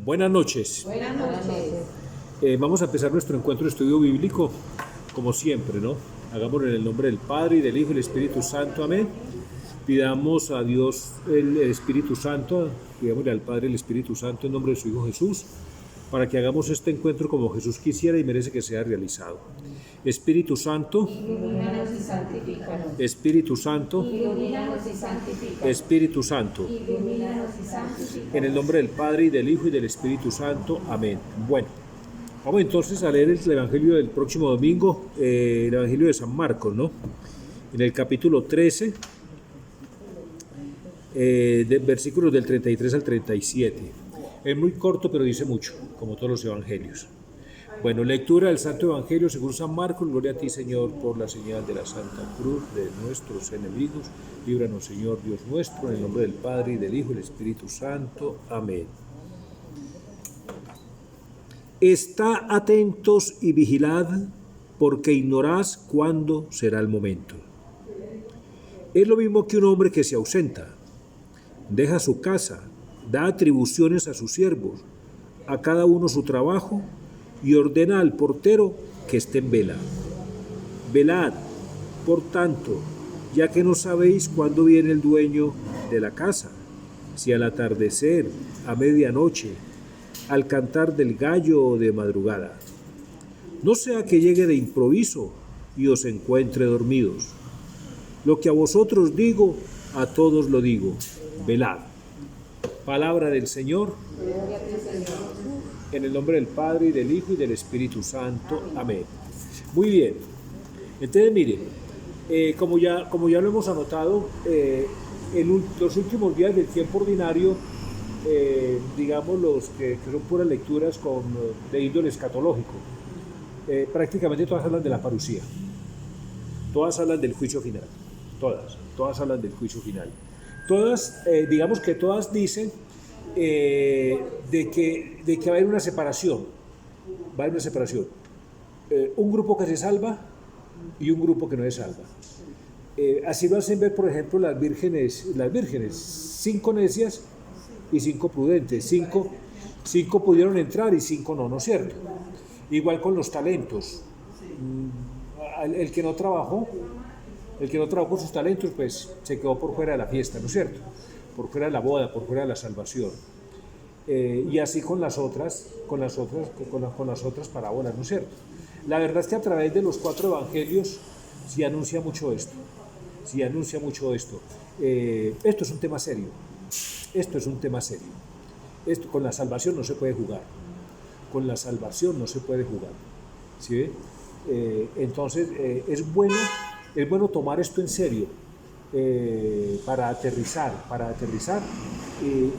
Buenas noches. Buenas noches. Vamos a empezar nuestro encuentro de estudio bíblico, como siempre, ¿no? Hagámoslo en el nombre del Padre, y del Hijo y del Espíritu Santo. Amén. Pidamos a Dios el Espíritu Santo, pidámosle al Padre el Espíritu Santo en nombre de su Hijo Jesús, para que hagamos este encuentro como Jesús quisiera y merece que sea realizado. Espíritu Santo, Ilumínanos y santifícanos. Espíritu Santo, Ilumínanos y santifícanos. Espíritu Santo. Ilumínanos y santifícanos. En el nombre del Padre, y del Hijo, y del Espíritu Santo. Amén. Bueno, vamos entonces a leer el Evangelio del próximo domingo, el Evangelio de San Marcos, ¿no? En el capítulo 13, de versículos del 33 al 37. Es muy corto, pero dice mucho, como todos los evangelios. Bueno, lectura del Santo Evangelio según San Marcos. Gloria a ti, Señor, por la señal de la Santa Cruz de nuestros enemigos. Líbranos, Señor, Dios nuestro, en el nombre del Padre, y del Hijo, y del Espíritu Santo. Amén. Estad atentos y vigilad, porque ignorás cuándo será el momento. Es lo mismo que un hombre que se ausenta, deja su casa, da atribuciones a sus siervos, a cada uno su trabajo, y ordena al portero que esté en vela. Velad, por tanto, ya que no sabéis cuándo viene el dueño de la casa, si al atardecer, a medianoche, al cantar del gallo o de madrugada. No sea que llegue de improviso y os encuentre dormidos. Lo que a vosotros digo, a todos lo digo, velad. Palabra del Señor. En el nombre del Padre, y del Hijo, y del Espíritu Santo. Amén. Muy bien. Entonces, miren, como ya lo hemos anotado, los últimos días del tiempo ordinario, digamos los que son puras lecturas de índole escatológico, prácticamente todas hablan de la parucía. Todas hablan del juicio final. Todas hablan del juicio final. Todas, digamos que todas dicen de que va a haber una separación. Va a haber una separación. Un grupo que se salva y un grupo que no se salva. Así lo hacen ver, por ejemplo, las vírgenes, 5 necias y 5 prudentes. 5 pudieron entrar y 5 no, ¿no es cierto? Igual con los talentos. El que no trabajó con sus talentos, pues se quedó por fuera de la fiesta, ¿no es cierto? Por fuera de la boda, por fuera de la salvación. Y así con las otras parábolas, ¿no es cierto? La verdad es que a través de los 4 evangelios sí anuncia mucho esto. Esto es un tema serio. Esto con la salvación no se puede jugar. ¿Sí ve? Entonces es bueno tomar esto en serio, para aterrizar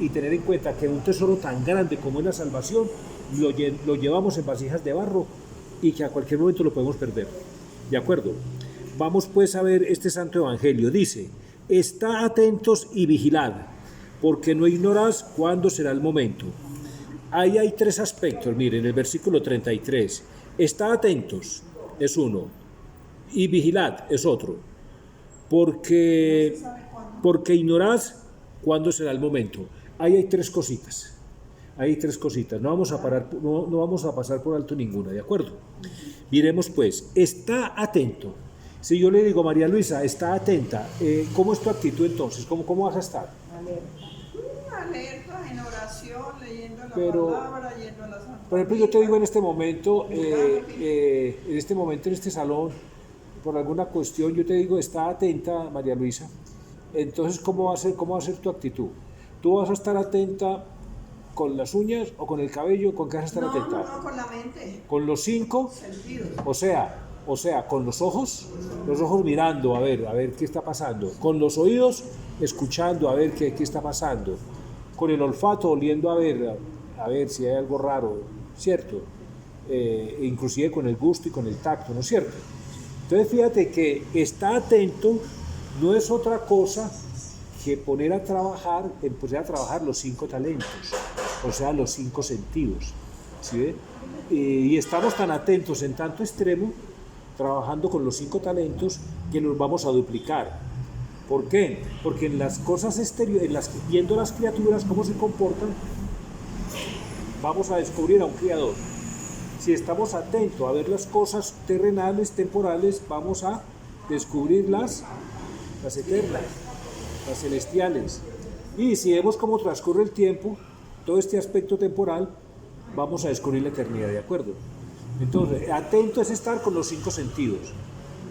y tener en cuenta que un tesoro tan grande como es la salvación lo llevamos en vasijas de barro y que a cualquier momento lo podemos perder. ¿De acuerdo? Vamos pues a ver este santo evangelio. Dice: estad atentos y vigilad, porque no ignorás cuándo será el momento. Ahí hay 3 aspectos. Miren, el versículo 33. Estad atentos es uno, y vigilad es otro, porque ignorás cuándo será el momento. Ahí hay 3 cositas. No vamos a pasar por alto ninguna, ¿de acuerdo? Miremos pues, está atento. Si yo le digo, María Luisa, está atenta, ¿cómo es tu actitud entonces? ¿Cómo vas a estar? Alerta, en oración, leyendo la palabra, yendo a la Santa Por ejemplo, yo te digo en este momento, en este salón, por alguna cuestión, yo te digo, está atenta, María Luisa. Entonces, ¿cómo va a ser tu actitud? ¿Tú vas a estar atenta con las uñas o con el cabello? ¿Con qué vas a estar atenta? No, con la mente. ¿Con los 5 sentidos? O sea, con los ojos mirando a ver qué está pasando, con los oídos escuchando a ver qué está pasando, con el olfato oliendo a ver si hay algo raro, ¿cierto? Inclusive con el gusto y con el tacto, ¿no es cierto? Entonces fíjate que está atento no es otra cosa que empezar a trabajar los 5 talentos, o sea, los 5 sentidos, ¿sí ve? Y estamos tan atentos en tanto extremo, trabajando con los 5 talentos, que los vamos a duplicar. ¿Por qué? Porque en las cosas exteriores, viendo las criaturas cómo se comportan, vamos a descubrir a un Creador. Si estamos atentos a ver las cosas terrenales, temporales, vamos a descubrir las eternas, las celestiales. Y si vemos cómo transcurre el tiempo, todo este aspecto temporal, vamos a descubrir la eternidad, ¿de acuerdo? Entonces, atento es estar con los 5 sentidos.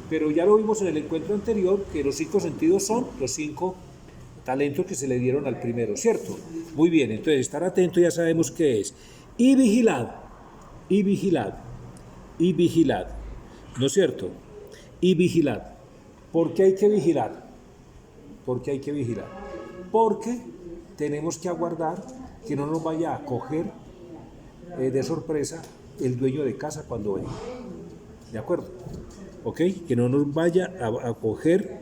Pero ya lo vimos en el encuentro anterior, que los 5 sentidos son los 5 talentos que se le dieron al primero, ¿cierto? Muy bien, entonces estar atento ya sabemos qué es. Y vigilad, y vigilad, y vigilad, ¿no es cierto? Y vigilad. ¿Por qué hay que vigilar? ¿Por qué hay que vigilar? Porque tenemos que aguardar que no nos vaya a coger de sorpresa el dueño de casa cuando venga. ¿De acuerdo? ¿Ok? Que no nos vaya a coger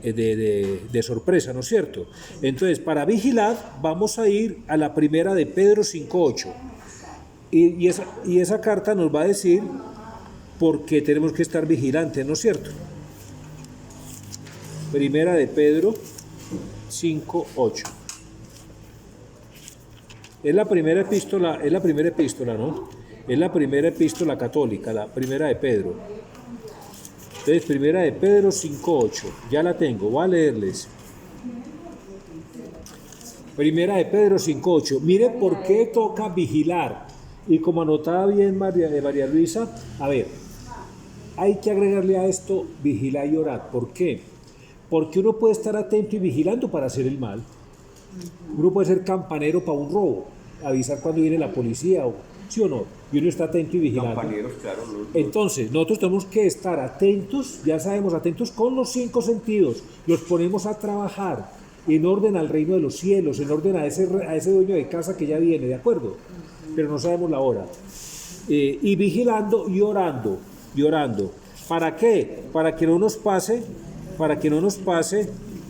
de sorpresa, ¿no es cierto? Entonces, para vigilar, vamos a ir a la primera de Pedro 5:8. Y esa carta nos va a decir por qué tenemos que estar vigilantes, ¿no es cierto? Primera de Pedro 5:8. Es la primera epístola, ¿no? Es la primera epístola católica, la primera de Pedro. Entonces, primera de Pedro 5:8. Ya la tengo, voy a leerles. Primera de Pedro 5:8. Mire por qué toca vigilar. Y como anotaba bien María Luisa, a ver, hay que agregarle a esto vigilar y orar. ¿Por qué? Porque uno puede estar atento y vigilando para hacer el mal. Uno puede ser campanero para un robo, avisar cuando viene la policía, ¿sí o no? Y uno está atento y vigilando. Compañeros, claro. Entonces, nosotros tenemos que estar atentos, ya sabemos, atentos con los 5 sentidos. Los ponemos a trabajar en orden al reino de los cielos, en orden a ese dueño de casa que ya viene, ¿de acuerdo? Pero no sabemos la hora. Y vigilando y orando, y orando. ¿Para qué? Para que no nos pase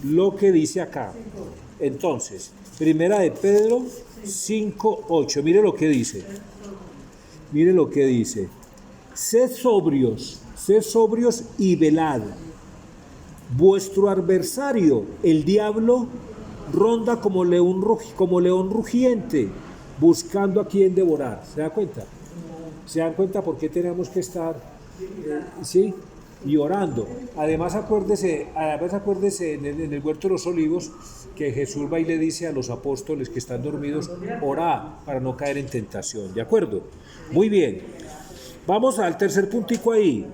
lo que dice acá. Entonces, primera de Pedro 5:8, mire lo que dice. Mire lo que dice. Sed sobrios y velad. Vuestro adversario, el diablo, ronda como león rugiente, buscando a quien devorar. ¿Se da cuenta? ¿Se dan cuenta por qué tenemos que estar, sí? Y orando. Además acuérdese en el huerto de los olivos que Jesús va y le dice a los apóstoles que están dormidos, orá para no caer en tentación, ¿de acuerdo? Muy bien, vamos al tercer puntico ahí.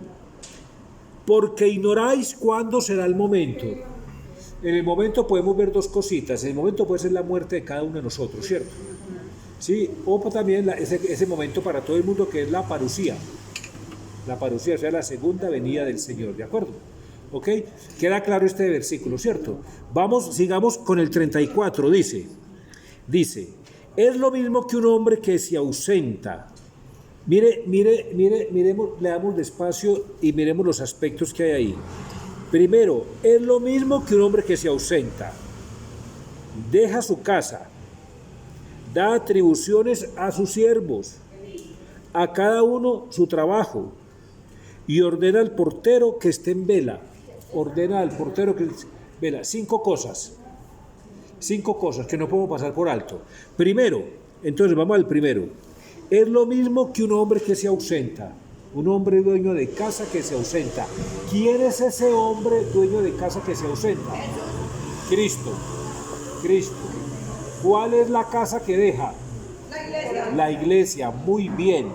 Porque ignoráis cuándo será el momento. En el momento podemos ver 2 cositas. En el momento puede ser la muerte de cada uno de nosotros, ¿cierto? Sí, o también ese momento para todo el mundo que es la parusía. La parusía, o sea, la segunda venida del Señor, ¿de acuerdo? ¿Ok? Queda claro este versículo, ¿cierto? Sigamos con el 34, dice, es lo mismo que un hombre que se ausenta. Miremos, leamos despacio y miremos los aspectos que hay ahí. Primero, es lo mismo que un hombre que se ausenta. Deja su casa, da atribuciones a sus siervos, a cada uno su trabajo, y ordena al portero que esté en vela. Ordena al portero que esté en vela. 5 cosas que no podemos pasar por alto. Primero, entonces vamos al primero. Es lo mismo que un hombre que se ausenta. Un hombre dueño de casa que se ausenta. ¿Quién es ese hombre dueño de casa que se ausenta? Cristo. ¿Cuál es la casa que deja? La iglesia. Muy bien.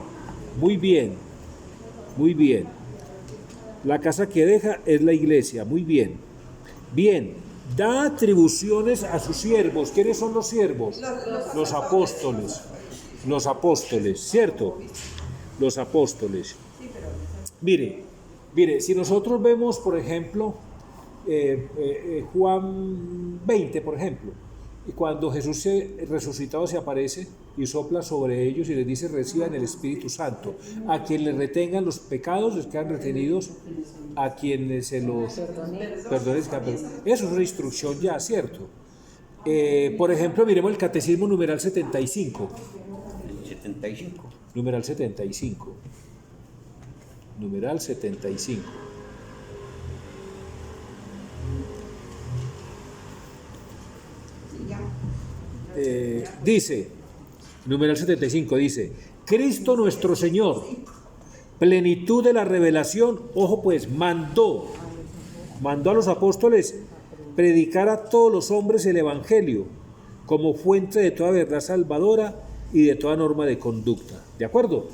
La casa que deja es la iglesia. Muy bien. Bien. Da atribuciones a sus siervos. ¿Quiénes son los siervos? Los apóstoles. Los apóstoles, ¿cierto? Los apóstoles. Mire, si nosotros vemos, por ejemplo, Juan 20, por ejemplo, y cuando Jesús resucitado se aparece y sopla sobre ellos y les dice, reciban el Espíritu Santo. A quien les retengan los pecados, les quedan retenidos, a quienes se los perdonen. Eso es una instrucción ya, ¿cierto? Por ejemplo, miremos el Catecismo numeral 75. 75. Numeral 75. Dice, numeral 75, dice, Cristo nuestro Señor, plenitud de la revelación, ojo pues, mandó a los apóstoles predicar a todos los hombres el Evangelio como fuente de toda verdad salvadora y de toda norma de conducta. ¿De acuerdo?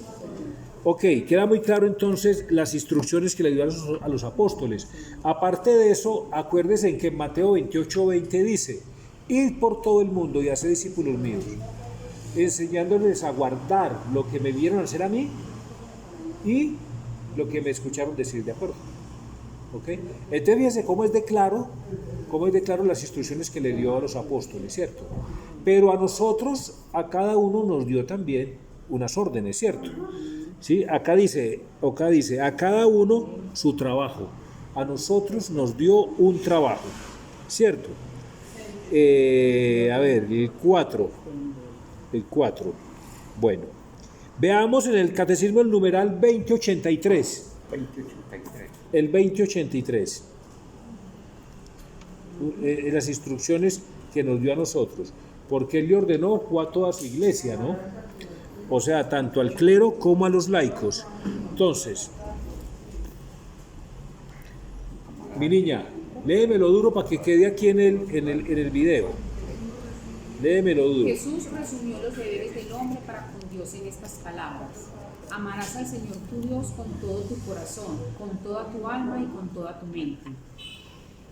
Ok, queda muy claro entonces las instrucciones que le dio a los apóstoles. Aparte de eso, acuérdense en que en Mateo 28:20 dice, id por todo el mundo y haced discípulos míos, enseñándoles a guardar lo que me vieron hacer a mí y lo que me escucharon decir, ¿de acuerdo? ¿Ok? Entonces fíjense cómo es de claro las instrucciones que le dio a los apóstoles, ¿cierto? Pero a nosotros, a cada uno nos dio también unas órdenes, ¿cierto? ¿Sí? Acá dice, a cada uno su trabajo. A nosotros nos dio un trabajo, ¿cierto? A ver, el 4. Bueno, veamos en el Catecismo el numeral 2083. 2083. El 2083. Las instrucciones que nos dio a nosotros. Porque Él le ordenó fue a toda su iglesia, ¿no? O sea, tanto al clero como a los laicos. Entonces, mi niña, léemelo duro para que quede aquí en el video. Léemelo duro. Jesús resumió los deberes del hombre para con Dios en estas palabras. Amarás al Señor tu Dios con todo tu corazón, con toda tu alma y con toda tu mente.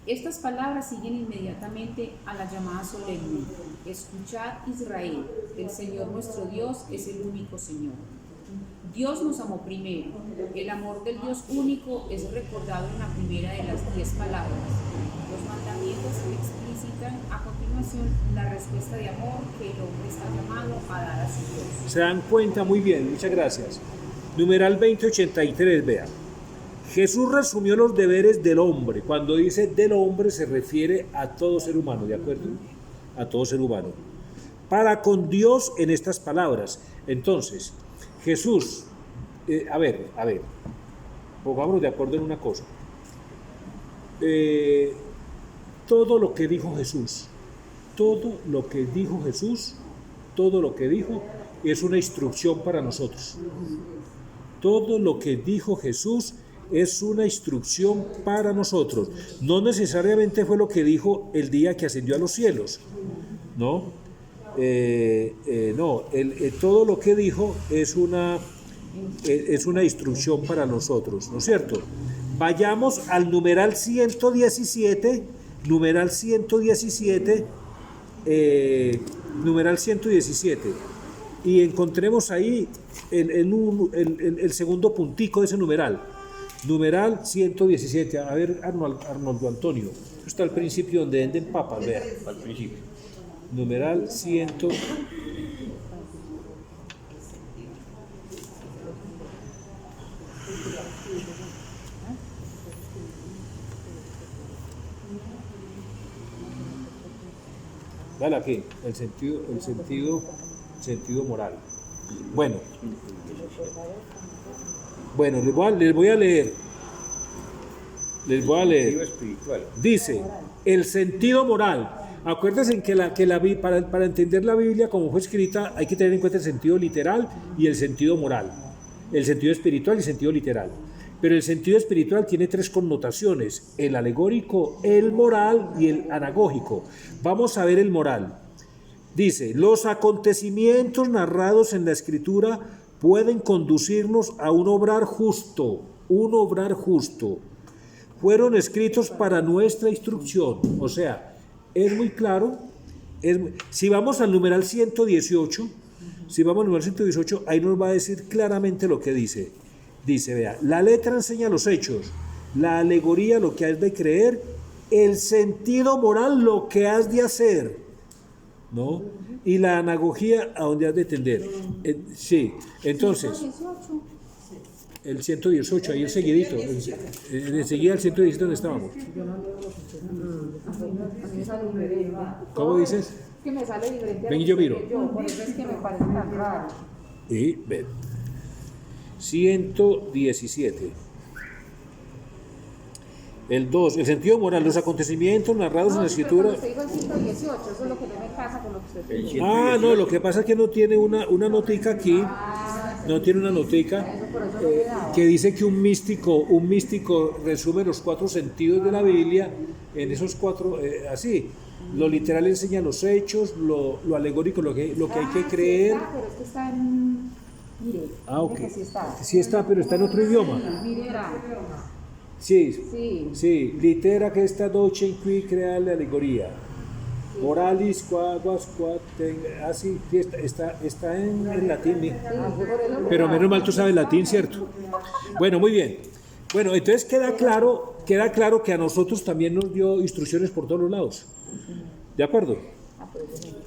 Estas palabras siguen inmediatamente a la llamada solemne. Escuchad, Israel, el Señor nuestro Dios es el único Señor. Dios nos amó primero. El amor del Dios único es recordado en la primera de las 10 palabras. Los mandamientos explicitan a continuación la respuesta de amor que el hombre está llamado a dar a su Dios. Se dan cuenta muy bien, muchas gracias. Numeral 2083, vea. Jesús resumió los deberes del hombre. Cuando dice del hombre se refiere a todo ser humano, ¿de acuerdo? A todo ser humano. Para con Dios en estas palabras. Entonces, Jesús, a ver, pongámonos de acuerdo en una cosa. Todo lo que dijo Jesús es una instrucción para nosotros. Todo lo que dijo Jesús es una instrucción para nosotros. No necesariamente fue lo que dijo el día que ascendió a los cielos, ¿no? Todo lo que dijo es una instrucción para nosotros, ¿no es cierto? Vayamos al numeral 117, numeral 117, y encontremos ahí el segundo puntico de ese numeral. Numeral 117. A ver, Arnoldo Antonio. Esto está al principio donde venden papas, vea. Al principio. Numeral 100. Dale aquí, el sentido moral. Bueno, les voy a leer. Sentido espiritual. Dice, el sentido moral. Acuérdense que para entender la Biblia como fue escrita hay que tener en cuenta el sentido literal y el sentido moral. El sentido espiritual y el sentido literal. Pero el sentido espiritual tiene 3 connotaciones: el alegórico, el moral y el anagógico. Vamos a ver el moral. Dice, los acontecimientos narrados en la Escritura pueden conducirnos a un obrar justo. Fueron escritos para nuestra instrucción. O sea, es muy claro. Si vamos al numeral 118, ahí nos va a decir claramente lo que dice. Dice, vea, la letra enseña los hechos, la alegoría lo que has de creer, el sentido moral lo que has de hacer, ¿no? Y la anagogía a donde has de tender. Sí, entonces, el 118, ahí enseguidito, enseguida el 117 donde estábamos. ¿Cómo dices? Que me sale diferente. Ven y yo miro. Por eso es que me parece tan raro. Y ven. 117. El 2, el sentido moral, los acontecimientos narrados en la escritura. Usted dijo el 118, eso es lo que no me casa con lo que usted dijo. Ah, no, lo que pasa es que no tiene una notica aquí, no tiene una notica que dice que un místico resume los 4 sentidos de la Biblia en esos 4, así. Lo literal enseña los hechos, lo alegórico, lo que hay que creer. Sí está, pero es que está en... Mire, Ok. mire que sí está. Sí está, pero está en otro idioma. Mire, era. Sí, litera que esta noche in cui crea la alegoría. Moralis, quaguas, así, está en latín, pero menos mal tú sabes latín, ¿cierto? Bueno, muy bien. Bueno, entonces queda claro que a nosotros también nos dio instrucciones por todos los lados. ¿De acuerdo?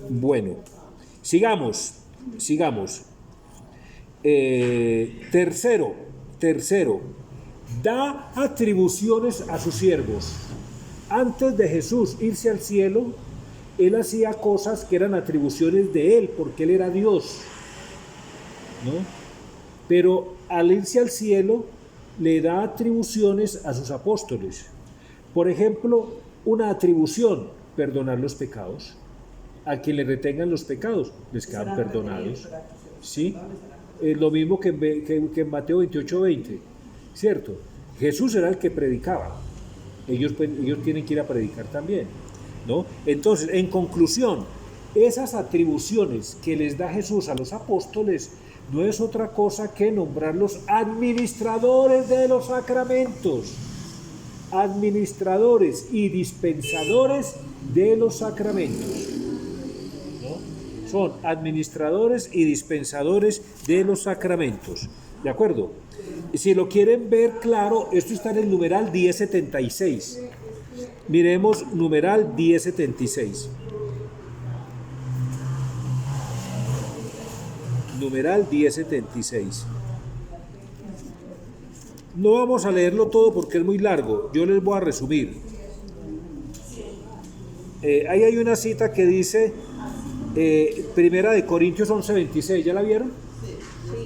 Bueno, sigamos. Tercero, da atribuciones a sus siervos. Antes de Jesús irse al cielo, él hacía cosas que eran atribuciones de él, porque él era Dios, ¿no? Pero al irse al cielo, le da atribuciones a sus apóstoles. Por ejemplo, una atribución, perdonar los pecados. A quien le retengan los pecados, les quedan perdonados. ¿Sí? Lo mismo que en Mateo 28:20, ¿cierto? Jesús era el que predicaba. Ellos tienen que ir a predicar también, ¿no? Entonces, en conclusión, esas atribuciones que les da Jesús a los apóstoles no es otra cosa que nombrarlos administradores de los sacramentos, administradores y dispensadores de los sacramentos, ¿no? Son administradores y dispensadores de los sacramentos, ¿de acuerdo? Si lo quieren ver claro, esto está en el numeral 1076. Miremos numeral 1076. Numeral 1076. No vamos a leerlo todo porque es muy largo, yo les voy a resumir. Ahí hay una cita que dice, Primera de Corintios 11:26, ¿ya la vieron? Sí.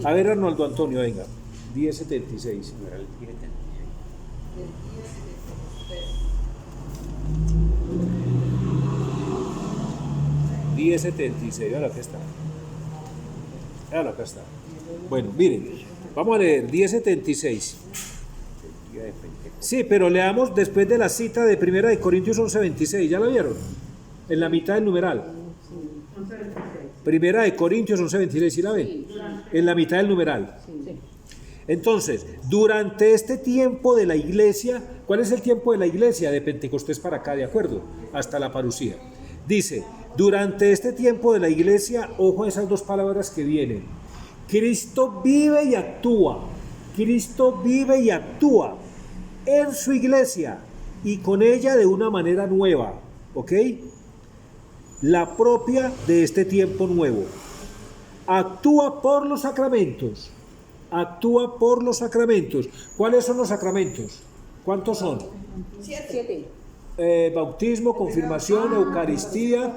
A ver, Arnoldo Antonio, venga, 1076. 1076, ahora acá está. Acá está. Bueno, miren, vamos a leer 1076. Sí, pero leamos después de la cita de Primera de Corintios 11:26, ¿ya la vieron? En la mitad del numeral. Primera de Corintios 11:26, ¿sí la ven? En la mitad del numeral. Entonces, durante este tiempo de la iglesia, ¿cuál es el tiempo de la iglesia? De Pentecostés para acá, ¿de acuerdo? Hasta la parucía. Dice, durante este tiempo de la iglesia, ojo a esas dos palabras que vienen. Cristo vive y actúa. Cristo vive y actúa en su iglesia y con ella de una manera nueva, ¿ok? La propia de este tiempo nuevo. Actúa por los sacramentos. Actúa por los sacramentos. ¿Cuáles son los sacramentos? ¿Cuántos son? 7. Bautismo, confirmación, Eucaristía,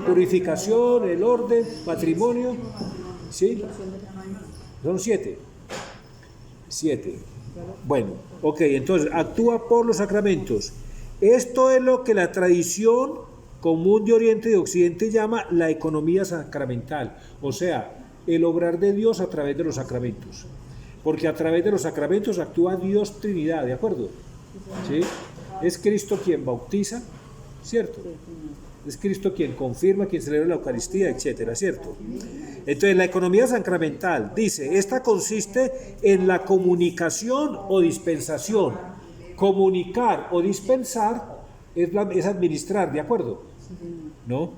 purificación, el orden, matrimonio. ¿Sí? Son 7. 7. Bueno, ok, entonces actúa por los sacramentos. Esto es lo que la tradición común de Oriente y de Occidente llama la economía sacramental, o sea, el obrar de Dios a través de los sacramentos, porque a través de los sacramentos actúa Dios Trinidad, ¿de acuerdo? ¿Sí? Es Cristo quien bautiza, ¿cierto? Es Cristo quien confirma, quien celebra la Eucaristía, etcétera, ¿cierto? Entonces, la economía sacramental, dice, esta consiste en la comunicación o dispensación. Comunicar o dispensar es administrar, ¿de acuerdo? ¿No?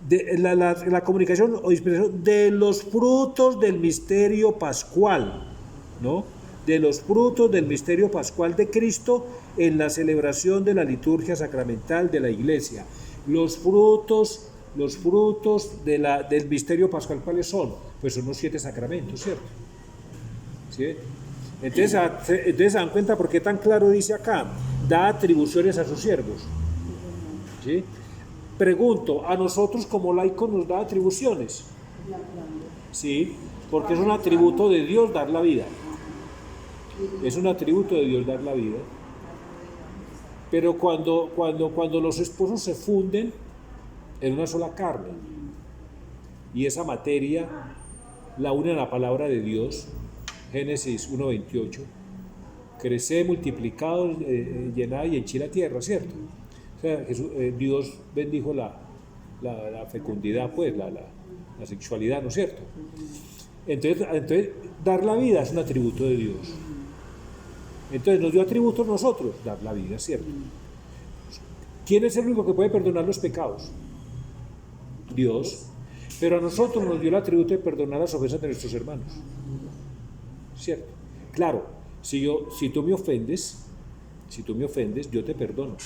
La comunicación o dispensación de los frutos del misterio pascual, ¿no? De los frutos del misterio pascual de Cristo en la celebración de la liturgia sacramental de la Iglesia. Los frutos del misterio pascual, ¿cuáles son? Pues son los 7 sacramentos, ¿cierto? ¿Sí? Entonces se dan cuenta por qué tan claro dice acá, da atribuciones a sus siervos. ¿Sí? Pregunto, ¿a nosotros como laicos nos da atribuciones? ¿Sí? porque es un atributo de Dios dar la vida. Es un atributo de Dios dar la vida. Pero cuando los esposos se funden en una sola carne y esa materia la unen a la palabra de Dios, Génesis 1:28, creced, multiplicados, llenad y henchid la tierra, ¿cierto? O sea, Dios bendijo la fecundidad, pues, la sexualidad, ¿no es cierto? Entonces, dar la vida es un atributo de Dios. Entonces nos dio atributos nosotros, dar la vida, ¿cierto? ¿Quién es el único que puede perdonar los pecados? Dios. Pero a nosotros nos dio el atributo de perdonar las ofensas de nuestros hermanos, ¿cierto? Claro, si tú me ofendes, yo te perdono.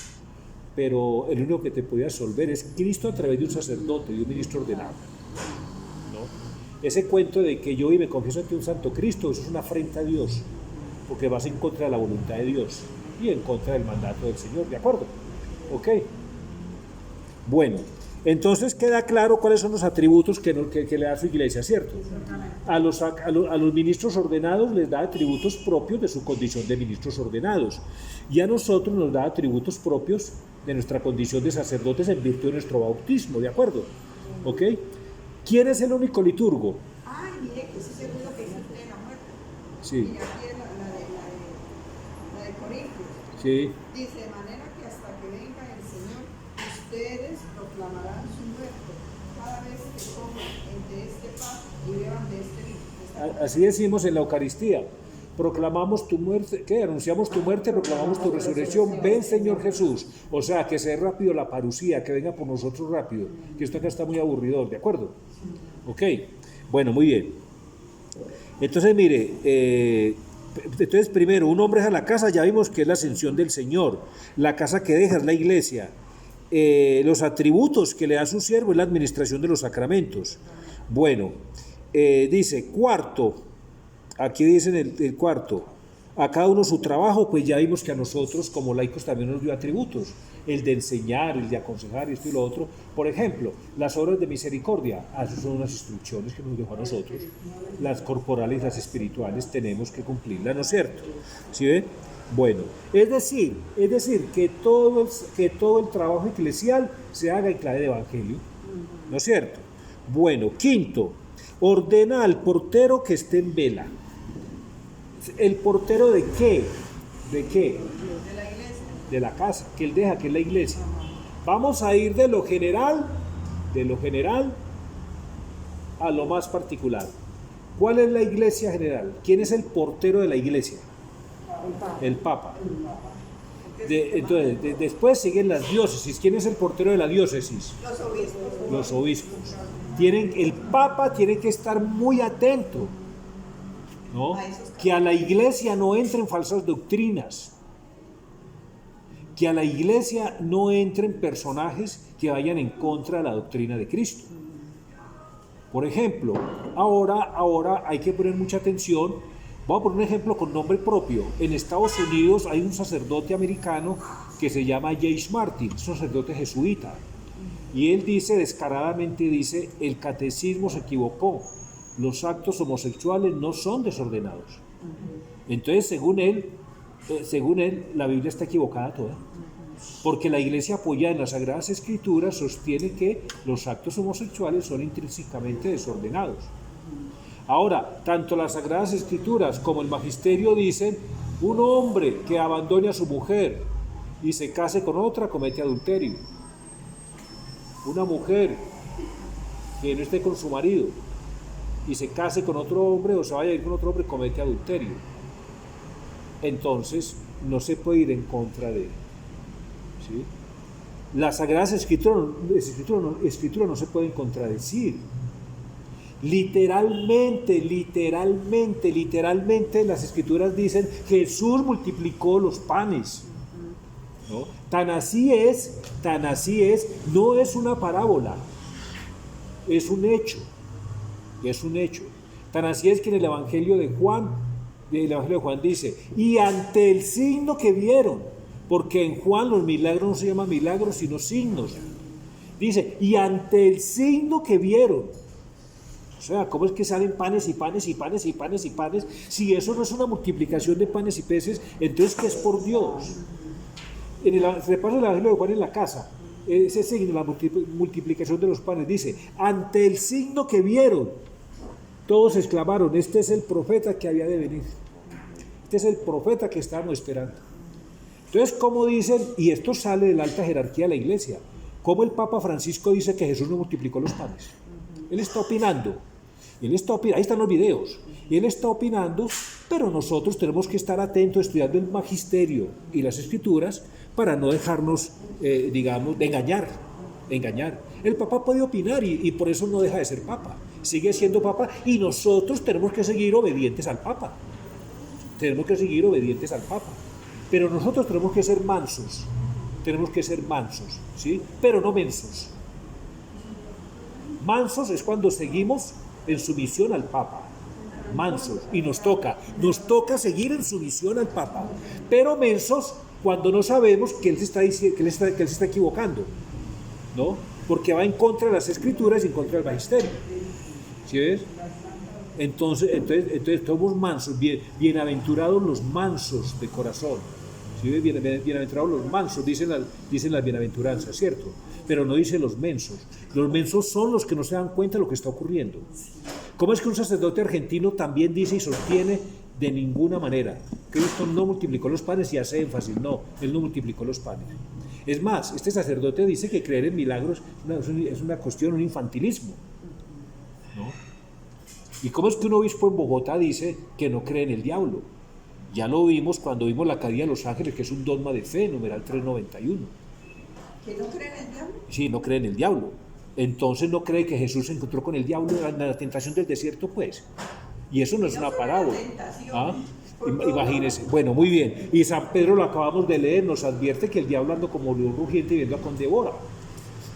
Pero el único que te puede absolver es Cristo a través de un sacerdote, de un ministro ordenado, ¿no? Ese cuento de que yo hoy me confieso ante un santo Cristo, eso es una afrenta a Dios, porque vas en contra de la voluntad de Dios y en contra del mandato del Señor, ¿de acuerdo? ¿Ok? Bueno, entonces queda claro cuáles son los atributos que le da su iglesia, ¿cierto? A los ministros ordenados les da atributos propios de su condición de ministros ordenados, y a nosotros nos da atributos propios de nuestra condición de sacerdotes en virtud de nuestro bautismo, ¿de acuerdo? ¿Ok? ¿Quién es el único liturgo? Ay, mire, que ese segundo que dice de la muerte. Sí. Y aquí es la de Corintios. Sí. Dice, de manera que hasta que venga el Señor, ustedes proclamarán su muerte cada vez que coman de este pan y beban de este vino. Así decimos en la Eucaristía. Proclamamos tu muerte, ¿qué? Anunciamos tu muerte, proclamamos tu resurrección. Ven, Señor Jesús. O sea, que sea rápido la parucía, que venga por nosotros rápido. Que esto acá está muy aburridor, ¿de acuerdo? Ok. Bueno, muy bien. Entonces, mire, entonces primero, un hombre deja la casa, ya vimos que es la ascensión del Señor. La casa que deja es la iglesia. Los atributos que le da su siervo es la administración de los sacramentos. Bueno, dice, cuarto. Aquí dicen el cuarto, a cada uno su trabajo, pues ya vimos que a nosotros como laicos también nos dio atributos, el de enseñar, el de aconsejar, esto y lo otro. Por ejemplo, las obras de misericordia, esas son unas instrucciones que nos dejó a nosotros, las corporales, las espirituales, tenemos que cumplirlas, ¿no es cierto? ¿Sí ven? Bueno, es decir que todo el trabajo eclesial se haga en clave de evangelio, ¿no es cierto? Bueno, quinto, ordena al portero que esté en vela. ¿El portero de qué? ¿De qué? De la iglesia. De la casa, que él deja, que es la iglesia. Vamos a ir de lo general a lo más particular. ¿Cuál es la iglesia general? ¿Quién es el portero de la iglesia? El Papa. Entonces, después siguen las diócesis. ¿Quién es el portero de la diócesis? Los obispos. Los obispos. El Papa tiene que estar muy atento, ¿no? Que a la iglesia no entren falsas doctrinas, que a la iglesia no entren personajes que vayan en contra de la doctrina de Cristo. Por ejemplo, ahora hay que poner mucha atención. Vamos a poner un ejemplo con nombre propio. En Estados Unidos hay un sacerdote americano que se llama James Martin, es un sacerdote jesuita. Y él descaradamente dice, el catecismo se equivocó, los actos homosexuales no son desordenados. Entonces, según él, la Biblia está equivocada toda. Porque la iglesia apoyada en las Sagradas Escrituras sostiene que los actos homosexuales son intrínsecamente desordenados. Ahora, tanto las Sagradas Escrituras como el Magisterio dicen, un hombre que abandone a su mujer y se case con otra comete adulterio. Una mujer que no esté con su marido y se case con otro hombre o se vaya a ir con otro hombre comete adulterio. Entonces no se puede ir en contra de él, ¿sí? Las Sagradas Escrituras no se pueden contradecir. Literalmente las Escrituras dicen Jesús multiplicó los panes, ¿no? Tan así es, no es una parábola, es un hecho. Tan así es que en el Evangelio de Juan dice, y ante el signo que vieron, porque en Juan los milagros no se llaman milagros sino signos, dice, y ante el signo que vieron, O sea, ¿cómo es que salen panes y panes y panes y panes y panes? Si eso no es una multiplicación de panes y peces, entonces ¿qué es por Dios? En el repaso del Evangelio de Juan en la casa, ese signo, la multiplicación de los panes, dice, ante el signo que vieron, todos exclamaron, este es el profeta que había de venir. Este es el profeta que estábamos esperando. Entonces, ¿cómo dicen? Y esto sale de la alta jerarquía de la iglesia. ¿Cómo el Papa Francisco dice que Jesús no multiplicó los panes? Él está opinando. Ahí están los videos. Él está opinando, pero nosotros tenemos que estar atentos estudiando el magisterio y las escrituras para no dejarnos, digamos, de engañar. El Papa puede opinar y por eso no deja de ser Papa. Sigue siendo Papa y nosotros tenemos que seguir obedientes al Papa. Pero nosotros tenemos que ser mansos. ¿Sí? Pero no mensos. Mansos es cuando seguimos en sumisión al Papa. Mansos. Y nos toca seguir en sumisión al Papa. Pero mensos cuando no sabemos que él se está equivocando, ¿no? Porque va en contra de las escrituras y en contra del magisterio. ¿Sí ves? Entonces somos mansos, bienaventurados los mansos de corazón. ¿Sí ves? Bienaventurados los mansos, dicen las bienaventuranzas, ¿cierto? Pero no dice los mensos. Los mensos son los que no se dan cuenta de lo que está ocurriendo. ¿Cómo es que un sacerdote argentino también dice y sostiene de ninguna manera? Cristo no multiplicó los panes y hace énfasis, no, Él no multiplicó los panes. Es más, este sacerdote dice que creer en milagros es una cuestión, un infantilismo, ¿no? ¿Y cómo es que un obispo en Bogotá dice que no cree en el diablo? Ya lo vimos cuando vimos la caída de los ángeles, que es un dogma de fe, numeral 391. ¿Que no creen en el diablo? Sí, no cree en el diablo. Entonces no cree que Jesús se encontró con el diablo en la tentación del desierto, pues. Y eso no es una parábola. ¿Ah? Imagínense. Bueno, muy bien. Y San Pedro, lo acabamos de leer, nos advierte que el diablo anda como león rugiente y viendo a con devora.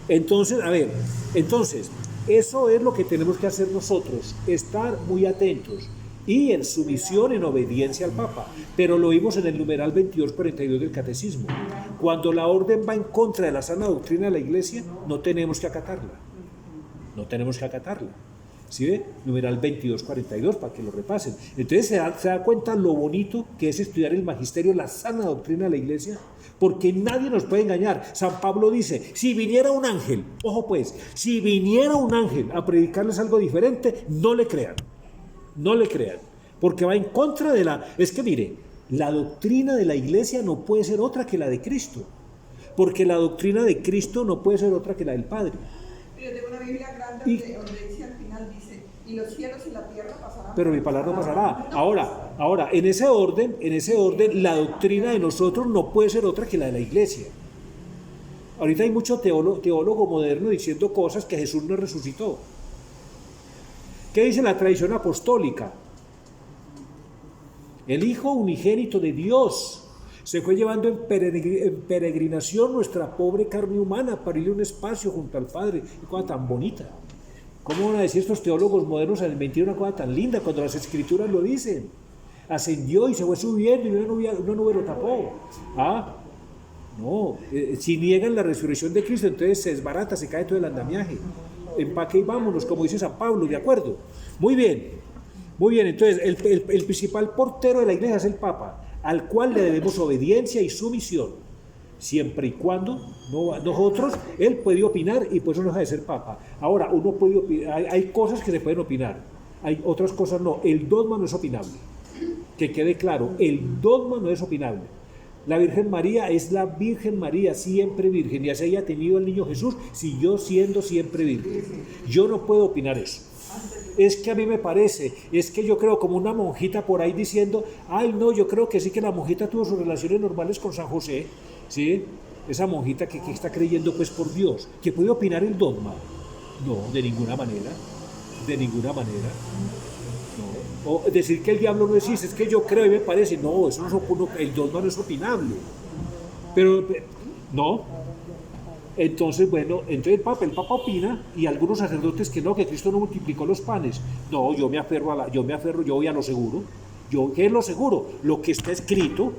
Entonces, eso es lo que tenemos que hacer nosotros, estar muy atentos y en sumisión, en obediencia al Papa. Pero lo vimos en el numeral 2242 del Catecismo. Cuando la orden va en contra de la sana doctrina de la Iglesia, no tenemos que acatarla. ¿Sí ve? Numeral 2242, para que lo repasen. Entonces se da cuenta lo bonito que es estudiar el magisterio, la sana doctrina de la Iglesia, porque nadie nos puede engañar. San Pablo dice, si viniera un ángel, ojo pues, si viniera un ángel a predicarles algo diferente, no le crean, porque va en contra de la... Es que mire, la doctrina de la Iglesia no puede ser otra que la de Cristo, porque la doctrina de Cristo no puede ser otra que la del Padre. Yo tengo una Biblia grande donde dice al final, dice, y los cielos y la tierra pasarán. Pero mi palabra no pasará. Ahora, en ese orden, la doctrina de nosotros no puede ser otra que la de la Iglesia. Ahorita hay mucho teólogo moderno diciendo cosas que Jesús no resucitó. ¿Qué dice la tradición apostólica? El Hijo unigénito de Dios se fue llevando en peregrinación nuestra pobre carne humana para irle un espacio junto al Padre. Qué cosa tan bonita. ¿Cómo van a decir estos teólogos modernos en el 21 una cosa tan linda cuando las escrituras lo dicen? Ascendió y se fue subiendo y una nube lo tapó. No, si niegan la resurrección de Cristo, entonces se desbarata, se cae todo el andamiaje. Empaque y vámonos, como dice San Pablo, ¿de acuerdo? Muy bien, entonces el principal portero de la Iglesia es el Papa, al cual le debemos obediencia y sumisión, siempre y cuando nosotros, él puede opinar y por eso no deja de ser Papa. Ahora, uno puede opinar, hay cosas que se pueden opinar, hay otras cosas no, el dogma no es opinable, que quede claro, el dogma no es opinable. La Virgen María es la Virgen María, siempre virgen, y así haya tenido al niño Jesús, siguió siendo siempre virgen. Yo no puedo opinar eso. Es que a mí me parece, es que yo creo como una monjita por ahí diciendo, ay no, yo creo que sí que la monjita tuvo sus relaciones normales con San José, ¿sí? Esa monjita que está creyendo pues por Dios, que puede opinar el dogma. No, de ninguna manera. No. O decir que el diablo no existe, es que yo creo y me parece, no, eso no, el dogma no es opinable. Pero, no. Entonces, el Papa opina y algunos sacerdotes que no, que Cristo no multiplicó los panes. No, yo voy a lo seguro. ¿Qué es lo seguro? Lo que está escrito.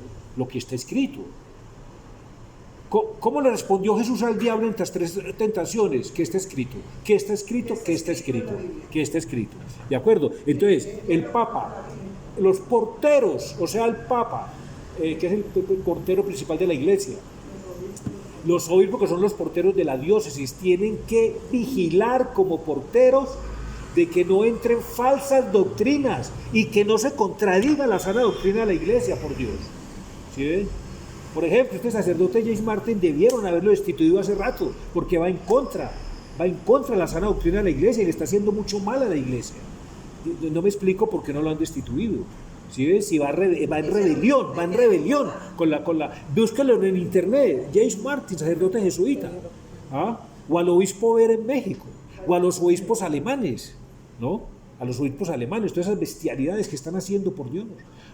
¿Cómo le respondió Jesús al diablo en estas tres tentaciones? ¿Qué está escrito? ¿Qué está escrito? ¿Qué está escrito? ¿Qué está escrito? ¿De acuerdo? Entonces, el Papa, los porteros, o sea, el Papa, que es el portero principal de la iglesia, los obispos, que son los porteros de la diócesis, tienen que vigilar como porteros de que no entren falsas doctrinas y que no se contradiga la sana doctrina de la iglesia, por Dios. ¿Sí ven? Por ejemplo, este sacerdote James Martin debieron haberlo destituido hace rato, porque va en contra de la sana doctrina de la iglesia y le está haciendo mucho mal a la iglesia. No me explico por qué no lo han destituido. ¿Sí ves? Si va en rebelión búscalo en internet, James Martin, sacerdote jesuita, o al obispo Ver en México, o a los obispos alemanes, ¿no? A los obispos alemanes, todas esas bestialidades que están haciendo, por Dios.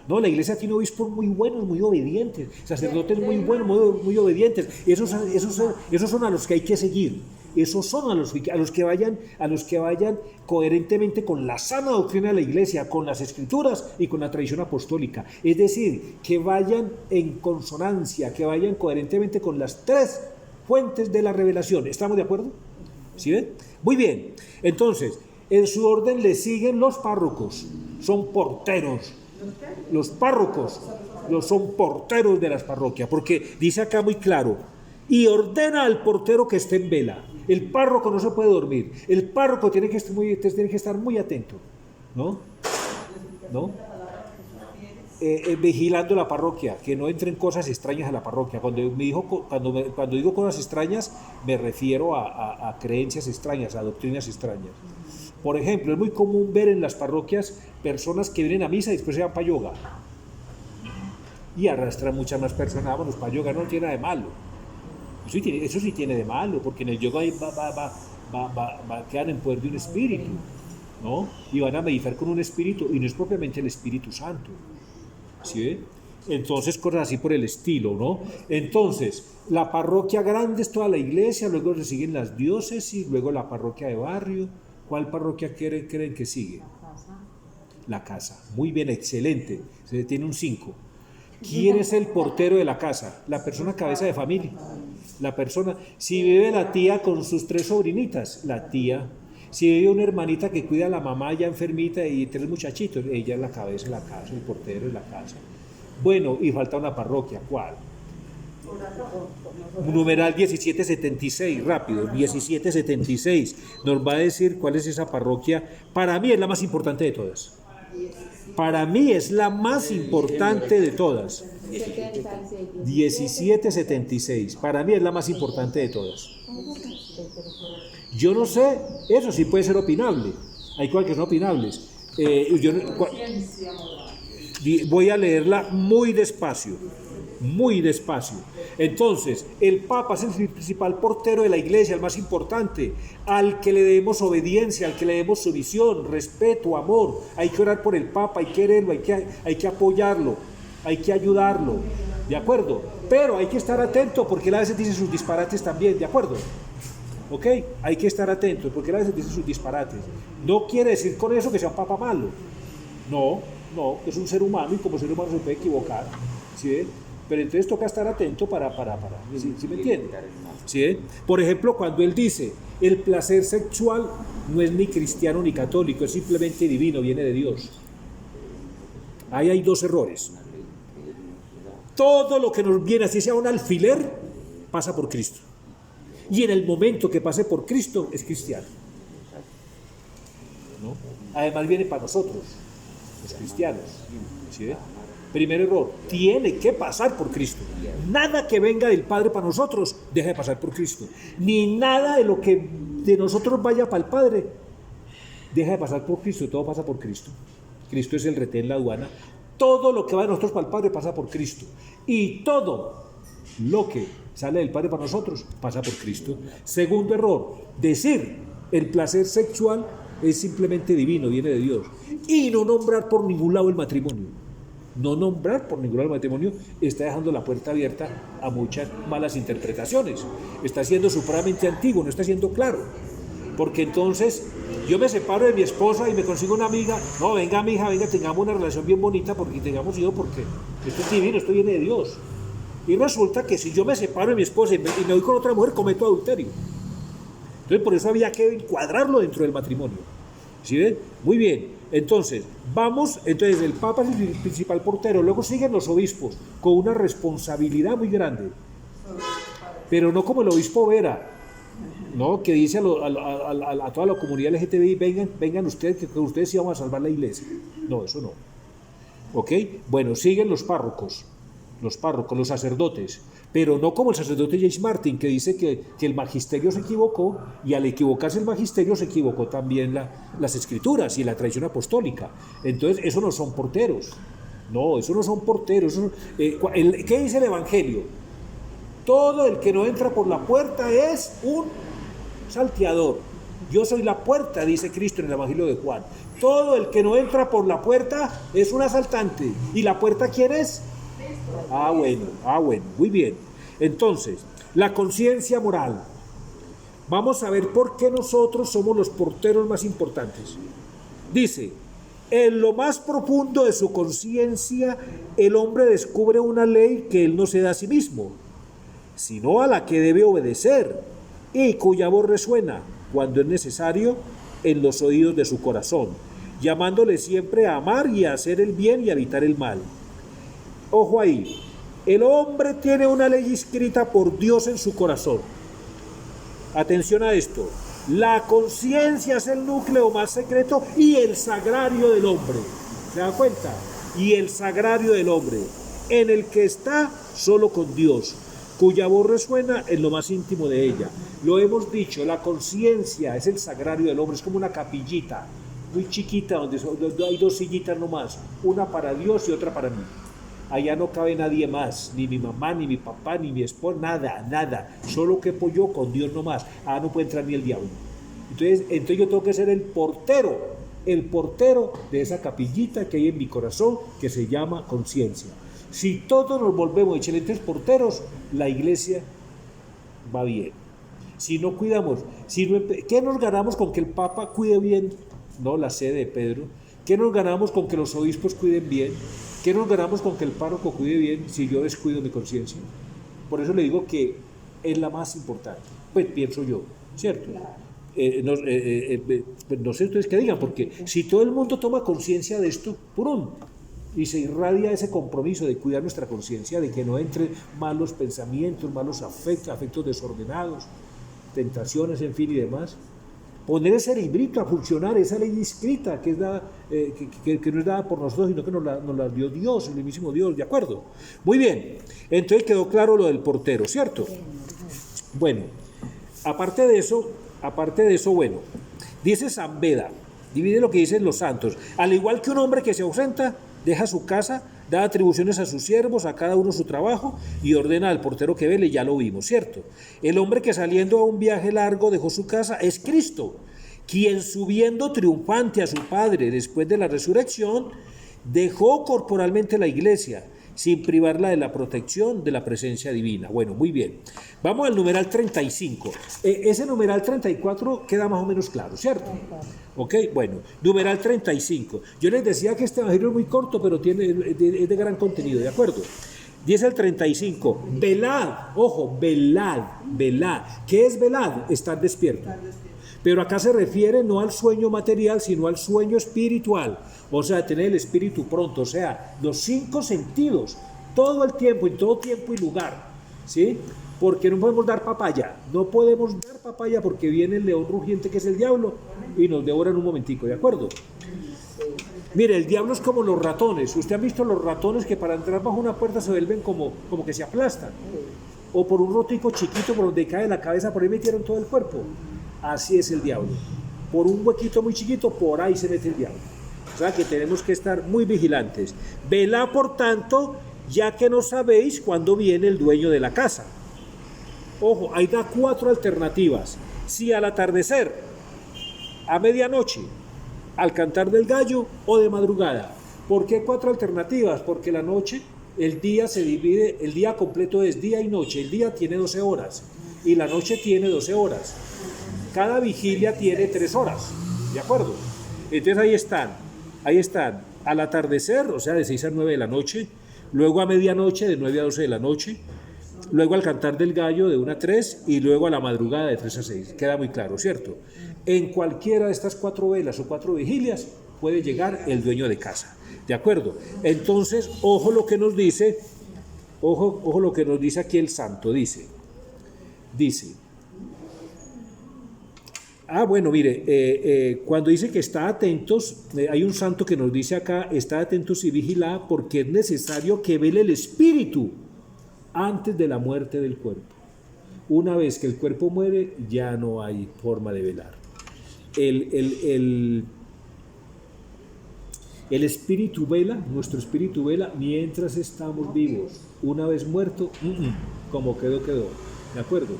No, la iglesia tiene obispos muy buenos, muy obedientes, sacerdotes muy buenos, muy obedientes. Esos son a los que hay que seguir. Esos son a los que vayan coherentemente con la sana doctrina de la iglesia, con las escrituras y con la tradición apostólica. Es decir, que vayan en consonancia, que vayan coherentemente con las tres fuentes de la revelación. ¿Estamos de acuerdo? ¿Sí ven? Muy bien. Entonces, en su orden le siguen los párrocos, son porteros. Los párrocos son porteros de las parroquias, porque dice acá muy claro, y ordena al portero que esté en vela. El párroco no se puede dormir, el párroco tiene que estar muy atento, ¿no? Vigilando la parroquia, que no entren cosas extrañas a la parroquia. Cuando digo cosas extrañas, me refiero a creencias extrañas, a doctrinas extrañas. Por ejemplo, es muy común ver en las parroquias personas que vienen a misa y después se van para yoga. Y arrastran muchas más personas. Bueno, para yoga no tiene nada de malo. Eso sí tiene de malo, porque en el yoga quedan en poder de un espíritu, ¿no? Y van a meditar con un espíritu, y no es propiamente el Espíritu Santo. ¿Sí ve? Entonces, cosas así por el estilo, ¿no? Entonces, la parroquia grande es toda la iglesia, luego le siguen las diócesis, luego la parroquia de barrio. ¿Cuál parroquia creen que sigue? La casa. Muy bien, excelente. Se tiene un 5. ¿Quién es el portero de la casa? La persona cabeza de familia. La persona, si vive la tía con sus 3 sobrinitas, la tía. Si vive una hermanita que cuida a la mamá ya enfermita y 3 muchachitos, ella es la cabeza de la casa, el portero de la casa. Bueno, y falta una parroquia. ¿Cuál? Numeral 1776, rápido, 1776, nos va a decir cuál es esa parroquia. Para mí es la más importante de todas. Para mí es la más importante de todas. 1776, para mí es la más importante de todas. Yo no sé, eso sí puede ser opinable. Hay cosas que son opinables. Voy a leerla muy despacio. Entonces, el Papa es el principal portero de la iglesia, el más importante, al que le debemos obediencia, al que le debemos sumisión, respeto, amor. Hay que orar por el Papa, hay que quererlo, hay que apoyarlo, hay que ayudarlo, ¿de acuerdo? Pero hay que estar atento porque él a veces dice sus disparates también, ¿de acuerdo? ¿Ok? Hay que estar atento porque él a veces dice sus disparates. No quiere decir con eso que sea un Papa malo. No, es un ser humano y como ser humano se puede equivocar, ¿sí? Pero entonces toca estar atento para ¿sí me entiende? ¿Sí? Por ejemplo, cuando él dice, el placer sexual no es ni cristiano ni católico, es simplemente divino, viene de Dios. Ahí hay 2 errores. Todo lo que nos viene, así sea un alfiler, pasa por Cristo. Y en el momento que pase por Cristo, es cristiano, ¿no? Además viene para nosotros, los cristianos, ¿sí? Primer error, tiene que pasar por Cristo. Nada que venga del Padre para nosotros deja de pasar por Cristo. Ni nada de lo que de nosotros vaya para el Padre deja de pasar por Cristo. Todo pasa por Cristo. Cristo es el retén, la aduana. Todo lo que va de nosotros para el Padre pasa por Cristo. Y todo lo que sale del Padre para nosotros pasa por Cristo. Segundo error, decir el placer sexual es simplemente divino, viene de Dios. Y no nombrar por ningún lado el matrimonio. No nombrar por ningún lado el matrimonio está dejando la puerta abierta a muchas malas interpretaciones. Está siendo supremamente antiguo, no está siendo claro. Porque entonces yo me separo de mi esposa y me consigo una amiga. No, venga mi hija, venga, tengamos una relación bien bonita porque tengamos hijos, porque esto es divino, esto viene de Dios. Y resulta que si yo me separo de mi esposa y me voy con otra mujer, cometo adulterio. Entonces por eso había que encuadrarlo dentro del matrimonio. ¿Sí ven? Muy bien. Entonces, entonces el Papa es el principal portero, luego siguen los obispos, con una responsabilidad muy grande. Pero no como el obispo Vera, ¿no? Que dice a toda la comunidad LGTBI, vengan ustedes, que ustedes sí van a salvar la iglesia. No, eso no. ¿Ok? Bueno, siguen los párrocos, los sacerdotes, pero no como el sacerdote James Martin, que dice que el magisterio se equivocó, y al equivocarse el magisterio se equivocó también las escrituras y la tradición apostólica. Entonces, eso no son porteros. No, eso no son porteros. ¿Qué dice el Evangelio? Todo el que no entra por la puerta es un salteador. Yo soy la puerta, dice Cristo en el Evangelio de Juan. Todo el que no entra por la puerta es un asaltante. ¿Y la puerta quién es? Bueno, muy bien. Entonces, la conciencia moral. Vamos a ver por qué nosotros somos los porteros más importantes. Dice, en lo más profundo de su conciencia, el hombre descubre una ley que él no se da a sí mismo, sino a la que debe obedecer, y cuya voz resuena, cuando es necesario, en los oídos de su corazón, llamándole siempre a amar y a hacer el bien y a evitar el mal. Ojo ahí, el hombre tiene una ley escrita por Dios en su corazón. Atención a esto, la conciencia es el núcleo más secreto y el sagrario del hombre. ¿Se dan cuenta? Y el sagrario del hombre, en el que está solo con Dios, cuya voz resuena en lo más íntimo de ella. Lo hemos dicho, la conciencia es el sagrario del hombre, es como una capillita muy chiquita donde hay dos sillitas nomás, una para Dios y otra para mí. Allá no cabe nadie más, ni mi mamá, ni mi papá, ni mi esposa, nada, solo quepo yo con Dios nomás. No puede entrar ni el diablo. Entonces yo tengo que ser el portero de esa capillita que hay en mi corazón, que se llama conciencia. Si todos nos volvemos excelentes porteros, la iglesia va bien. Si no cuidamos, ¿qué nos ganamos con que el Papa cuide bien, no, la sede de Pedro? ¿Qué nos ganamos con que los obispos cuiden bien? ¿Qué nos ganamos con que el párroco cuide bien si yo descuido mi conciencia? Por eso le digo que es la más importante. Pues pienso yo, ¿cierto? No sé ustedes qué digan, porque si todo el mundo toma conciencia de esto, ¡prum!, y se irradia ese compromiso de cuidar nuestra conciencia, de que no entren malos pensamientos, malos afectos desordenados, tentaciones, en fin y demás. Poner ese librito a funcionar, esa ley escrita que es dada, que no es dada por nosotros, sino que nos la dio Dios, el mismísimo Dios, ¿de acuerdo? Muy bien, entonces quedó claro lo del portero, ¿cierto? Bueno, aparte de eso, bueno, dice San Beda, divide lo que dicen los santos: al igual que un hombre que se ausenta, deja su casa, da atribuciones a sus siervos, a cada uno su trabajo, y ordena al portero que vele, ya lo vimos, ¿cierto? El hombre que saliendo a un viaje largo dejó su casa es Cristo, quien subiendo triunfante a su Padre después de la resurrección, dejó corporalmente la iglesia, sin privarla de la protección de la presencia divina. Bueno, muy bien. Vamos al numeral 35. Ese numeral 34 queda más o menos claro, ¿cierto? Ok, bueno, numeral 35. Yo les decía que este evangelio es muy corto, pero es de gran contenido, ¿de acuerdo? Dice el 35, velad, ojo, velad. ¿Qué es velad? Estar despierto. Pero acá se refiere no al sueño material, sino al sueño espiritual. O sea, tener el espíritu pronto, o sea, los 5 sentidos, todo el tiempo, en todo tiempo y lugar, ¿sí? Porque no podemos dar papaya, porque viene el león rugiente que es el diablo y nos devora en un momentico, ¿de acuerdo? Mire, el diablo es como los ratones. ¿Usted ha visto los ratones que para entrar bajo una puerta se vuelven como que se aplastan? O por un rotico chiquito por donde cae la cabeza, por ahí metieron todo el cuerpo. Así es el diablo. Por un huequito muy chiquito, por ahí se mete el diablo. O sea que tenemos que estar muy vigilantes. Velad, por tanto, ya que no sabéis cuándo viene el dueño de la casa. Ojo, ahí da 4 alternativas. Si al atardecer, a medianoche, al cantar del gallo o de madrugada. ¿Por qué 4 alternativas? Porque la noche, el día se divide, el día completo es día y noche. El día tiene 12 horas y la noche tiene 12 horas. Cada vigilia tiene 3 horas, ¿de acuerdo? Entonces ahí están, al atardecer, o sea, de 6 a 9 de la noche, luego a medianoche, de 9 a 12 de la noche, luego al cantar del gallo de 1 a 3 y luego a la madrugada de 3 a 6. Queda muy claro, ¿cierto? En cualquiera de estas 4 velas o 4 vigilias puede llegar el dueño de casa. ¿De acuerdo? Entonces, ojo lo que nos dice, ojo lo que nos dice aquí el santo, dice, bueno, mire, cuando dice que está atentos, hay un santo que nos dice acá, está atentos y vigilad porque es necesario que vele el espíritu antes de la muerte del cuerpo. Una vez que el cuerpo muere, ya no hay forma de velar. El espíritu vela, nuestro espíritu vela mientras estamos vivos. Una vez muerto, como quedó, quedó. ¿De acuerdo?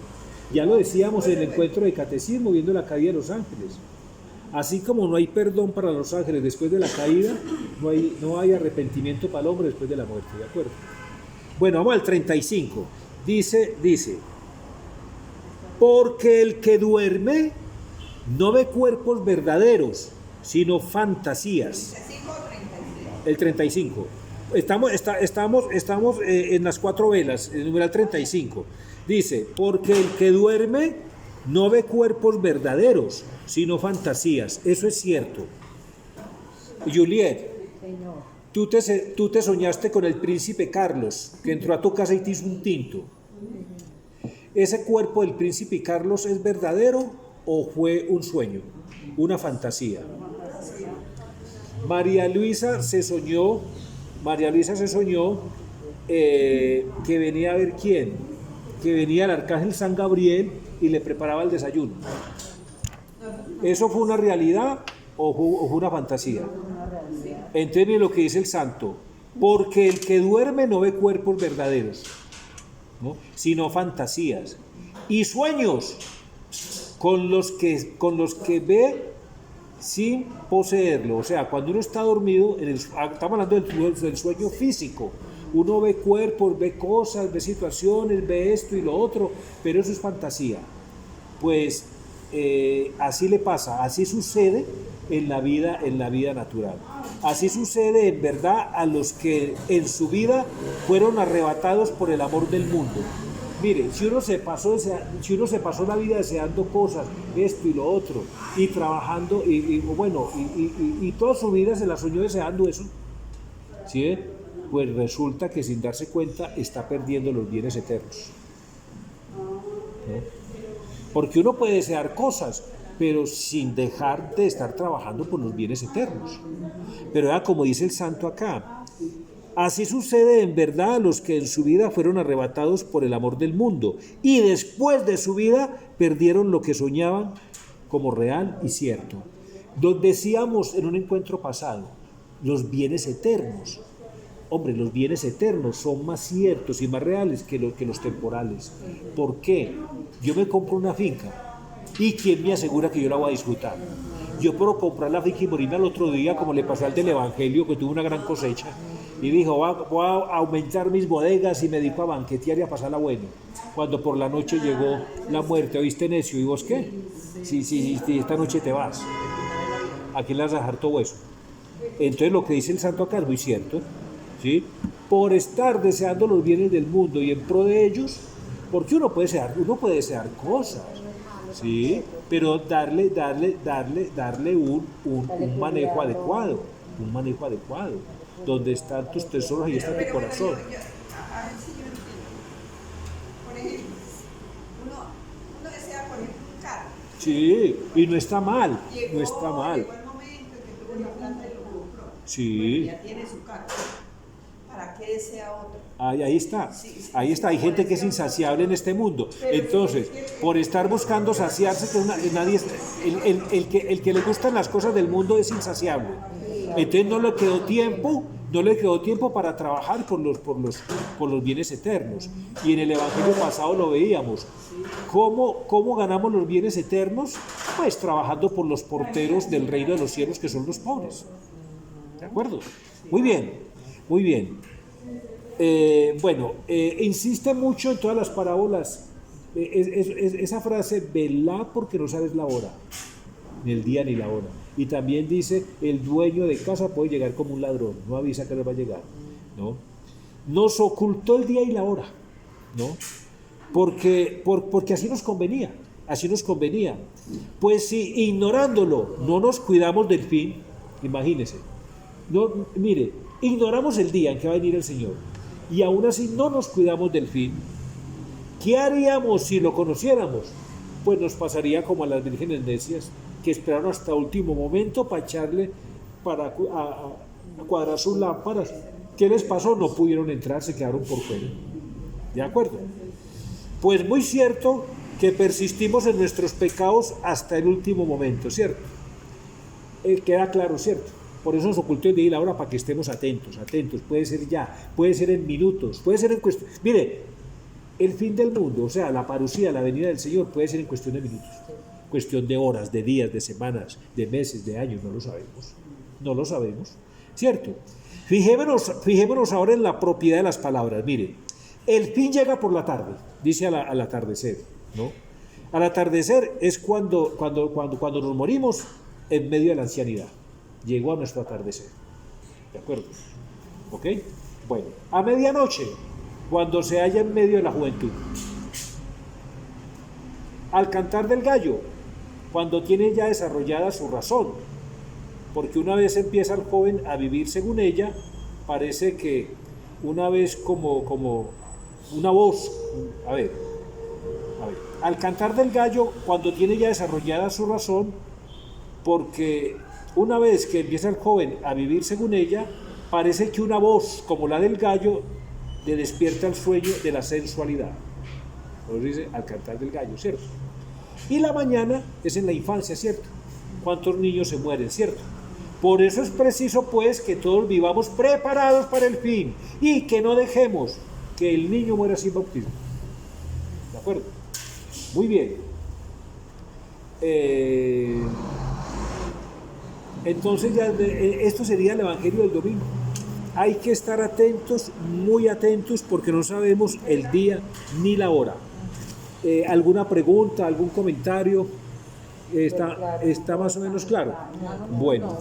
Ya lo decíamos en el encuentro de catecismo, viendo la caída de los ángeles. Así como no hay perdón para los ángeles después de la caída, no hay arrepentimiento para el hombre después de la muerte. ¿De acuerdo? Bueno, vamos al 35. Dice, porque el que duerme no ve cuerpos verdaderos, sino fantasías. El 35. Estamos en las 4 velas, el numeral 35. Dice, porque el que duerme no ve cuerpos verdaderos, sino fantasías. Eso es cierto. Juliet, tú te soñaste con el príncipe Carlos, que entró a tu casa y te hizo un tinto. ¿Ese cuerpo del príncipe Carlos es verdadero o fue un sueño, una fantasía? María Luisa se soñó que venía a ver quién, que venía el arcángel San Gabriel y le preparaba el desayuno. ¿Eso fue una realidad o fue una fantasía? Entonces lo que dice el santo, porque el que duerme no ve cuerpos verdaderos, ¿no?, sino fantasías y sueños con los que ve sin poseerlo. O sea, cuando uno está dormido, estamos hablando del sueño físico, uno ve cuerpos, ve cosas, ve situaciones, ve esto y lo otro, pero eso es fantasía. Pues así le pasa, así sucede en la vida natural. Así sucede en verdad a los que en su vida fueron arrebatados por el amor del mundo. Mire, si uno se pasó la vida deseando cosas, esto y lo otro, y trabajando, y toda su vida se la soñó deseando eso, ¿sí? Pues resulta que sin darse cuenta está perdiendo los bienes eternos, ¿no? Porque uno puede desear cosas, pero sin dejar de estar trabajando por los bienes eternos. Pero ya, como dice el santo acá, así sucede en verdad a los que en su vida fueron arrebatados por el amor del mundo y después de su vida perdieron lo que soñaban como real y cierto. Nos decíamos en un encuentro pasado, los bienes eternos. Hombre, los bienes eternos son más ciertos y más reales que los temporales. ¿Por qué? Yo me compro una finca y ¿quién me asegura que yo la voy a disfrutar? Yo puedo comprar la finca y morirme al otro día, como le pasó al del Evangelio, que tuvo una gran cosecha y dijo, voy a aumentar mis bodegas y me dedico a banquetear y a pasarla bueno. Cuando por la noche llegó la muerte, ¿oíste, necio? ¿Y vos qué? Si esta noche te vas, ¿a quién le vas a dejar todo eso? Entonces lo que dice el santo acá es muy cierto, ¿sí? Por estar deseando los bienes del mundo y en pro de ellos, porque uno puede desear cosas, ¿sí? Pero darle un manejo adecuado, donde están tus tesoros y está tu corazón. A ver si yo entiendo. Por ejemplo, uno desea, por ejemplo, un carro. Sí, y no está mal, no está mal. Llegó el momento en que tuvo la plata y lo compró. Sí. Bueno, ya tiene su carro. ¿Para qué desea otro? Ahí está, hay gente que es insaciable en este mundo. Entonces, por estar buscando saciarse, el que le gustan las cosas del mundo es insaciable. Entonces no le quedó tiempo para trabajar por los bienes eternos. Y en el Evangelio pasado lo veíamos. ¿Cómo ganamos los bienes eternos? Pues trabajando por los porteros del reino de los cielos, que son los pobres. ¿De acuerdo? Muy bien. Insiste mucho en todas las parábolas esa frase, velá porque no sabes la hora, ni el día ni la hora. Y también dice, el dueño de casa puede llegar como un ladrón, no avisa que le va a llegar, ¿no? Nos ocultó el día y la hora, ¿no? Porque así nos convenía, así nos convenía. Pues si ignorándolo no nos cuidamos del fin, imagínense, no, mire, ignoramos el día en que va a venir el Señor y aún así no nos cuidamos del fin, ¿qué haríamos si lo conociéramos? Pues nos pasaría como a las vírgenes necias que esperaron hasta último momento para echarle, para cuadrar sus lámparas. ¿Qué les pasó? No pudieron entrar, se quedaron por fuera. ¿De acuerdo? Pues muy cierto que persistimos en nuestros pecados hasta el último momento, ¿cierto? Queda claro, ¿cierto? Por eso nos ocultó el día y la hora para que estemos atentos, puede ser ya, puede ser en minutos, puede ser en cuestión. Mire, el fin del mundo, o sea, la parucía, la venida del Señor puede ser en cuestión de minutos, cuestión de horas, de días, de semanas, de meses, de años, no lo sabemos, ¿cierto? Fijémonos ahora en la propiedad de las palabras. Mire, el fin llega por la tarde, dice al atardecer, ¿no? Al atardecer es cuando nos morimos en medio de la ancianidad. Llegó a nuestro atardecer. ¿De acuerdo? ¿Ok? Bueno, a medianoche, cuando se halla en medio de la juventud. Al cantar del gallo, cuando tiene ya desarrollada su razón. Porque una vez empieza el joven a vivir según ella, parece que una vez como una voz, a ver, al cantar del gallo, cuando tiene ya desarrollada su razón, porque una vez que empieza el joven a vivir según ella, parece que una voz como la del gallo le despierta el sueño de la sensualidad. Nos dice al cantar del gallo, ¿cierto? Y la mañana es en la infancia, ¿cierto? ¿Cuántos niños se mueren, cierto? Por eso es preciso, pues, que todos vivamos preparados para el fin y que no dejemos que el niño muera sin bautismo. ¿De acuerdo? Muy bien. Entonces ya esto sería el Evangelio del domingo. Hay que estar atentos, muy atentos, porque no sabemos el día ni la hora. ¿Alguna pregunta, algún comentario? ¿Está más o menos claro? Bueno,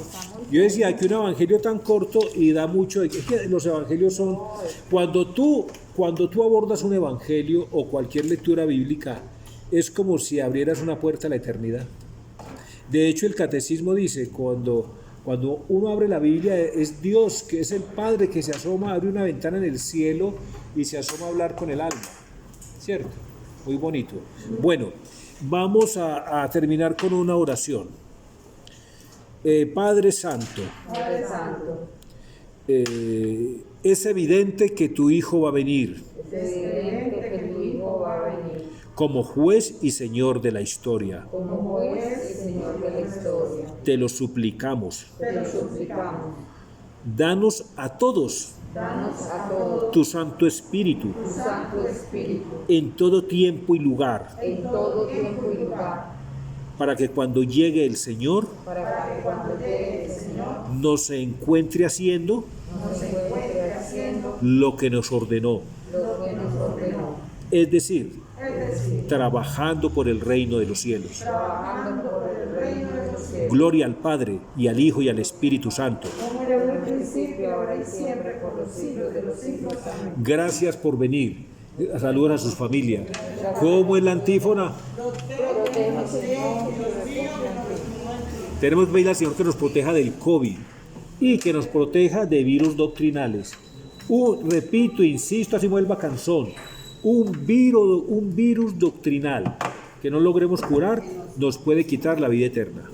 yo decía que un evangelio tan corto y da mucho, es que los evangelios son, cuando tú abordas un evangelio o cualquier lectura bíblica, es como si abrieras una puerta a la eternidad. De hecho, el catecismo dice, cuando uno abre la Biblia, es Dios, que es el Padre que se asoma, abre una ventana en el cielo y se asoma a hablar con el alma, ¿cierto? Muy bonito. Bueno, vamos a terminar con una oración. Padre Santo, es evidente que tu Hijo va a venir como juez y señor de la historia. Te lo suplicamos. Danos a todos tu Santo Espíritu en todo tiempo y lugar, para que cuando llegue el Señor nos se encuentre haciendo lo que nos ordenó, es decir, trabajando por el reino de los cielos. Gloria al Padre, y al Hijo, y al Espíritu Santo. Gracias por venir. Saludos a sus familias. ¿Cómo es la antífona? Tenemos que pedirle al Señor que nos proteja del COVID y que nos proteja de virus doctrinales. Repito, insisto, así vuelva canzón. Un virus doctrinal que no logremos curar nos puede quitar la vida eterna.